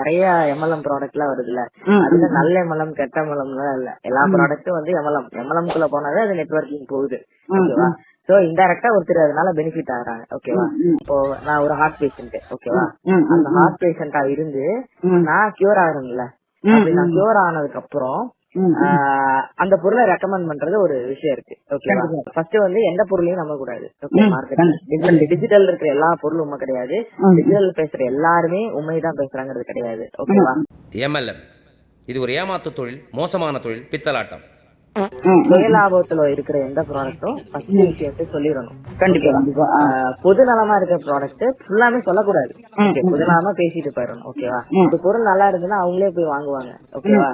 நிறைய MLM product எல்லாம் வருதுல்ல, அதுல நல்ல எம்எல்எம் கெட்ட எம்எல்எம் எல்லாம் இல்ல, எல்லா ப்ராடக்ட்டும் வந்து எம்எல்எம்குள்ள போனாவே அது நெட்வொர்க்கிங் போகுது. ஓகேவா? சோ இன்டைரக்டா ஒருத்தர் அதனால பெனிஃபிட் ஆகுறாங்க. ஓகேவா? இப்போ நான் ஒரு ஹார்ட் பேஷண்ட், ஓகேவா, அந்த ஹார்ட் பேஷண்டா இருந்து நான் கியூர் ஆகுறேன்ல, அப்படி நான் கியூர் ஆனதுக்கு அப்புறம் அந்த பொருளை ரெக்கமெண்ட் பண்றது ஒரு விஷயம் இருக்கு. ஓகேவா? ஃபர்ஸ்ட் வந்து எந்த பொருளையும் நம்ப கூடாது. ஓகே, மார்க்கெட் டிஜிட்டல் இருக்கிற எல்லா பொருளும் உண்மை கிடையாது, டிஜிட்டல் பேசுற எல்லாருமே உண்மைதான் பேசுறாங்கிறது கிடையாது. ஓகேவா? எம்எல்எம் இது ஒரு ஏமாத்து தொழில், மோசமான தொழில், பித்தலாட்டம். சுயலாபத்துல இருக்கிற எந்த ப்ராடக்டும் ஃபர்ஸ்ட் விஷயத்தை சொல்லிடணும். கண்டிப்பா பொது நலமா இருக்கிற ப்ராடக்ட் ஃபுல்லாமே சொல்லக்கூடாது. பொது நலமா பேசிட்டு போயிடணும். ஓகேவா? இந்த பொருள் நல்லா இருந்துன்னா அவங்களே போய் வாங்குவாங்க. ஓகேவா?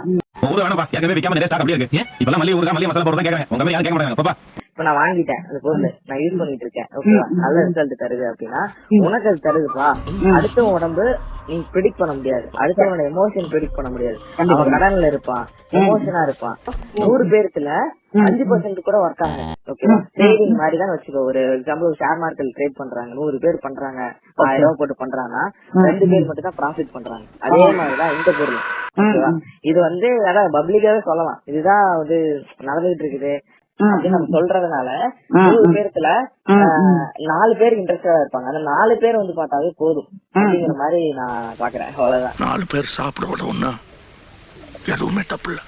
இப்ப நான் வாங்கிட்டேன் அந்த பொருள், நான் யூஸ் பண்ணிட்டு இருக்கேன். ஓகேவா? நல்ல ரிசல்ட் தருது அப்படின்னா உனக்கு அது தருதுப்பா. அடுத்த உடம்பு நீ ப்ரெடிக்ட் பண்ண முடியாது, அடுத்தவனோட எமோஷன் ப்ரெடிக்ட் பண்ண முடியாது. அவன் கடன்ல இருப்பான், எமோஷனா இருப்பான். 100 பேருக்குல 5% கூட ஒர்க் ஆகும். ஓகேவா? ட்ரேடிங் மாதிரி தான் வச்சுக்கோ. ஒரு எக்ஸாம்பிள் ஷேர் மார்க்கெட் ட்ரேட் பண்றாங்க, 100 பேர் பண்றாங்க, 1000 ரூபாய் போட்டு பண்றாங்கன்னா 2 பேர் மட்டும் தான் ப்ராஃபிட் பண்றாங்க. அதே மாதிரிதான் இந்த பொருள். ஓகேவா? இது வந்து அதான் பப்ளிக்காவே சொல்லலாம், இதுதான் வந்து நடந்துகிட்டு இருக்குது அப்படின்னு நம்ம சொல்றதுனால 100 பேருக்குல 4 பேர் இன்ட்ரெஸ்டா இருப்பாங்க. அந்த 4 பேர் வந்து பார்த்தாவே போதும் அப்படிங்கிற மாதிரி நான் பாக்குறேன். அவ்வளவுதான். 4 பேர் சாப்பிட ஒண்ணு எதுவுமே தப்பு இல்ல.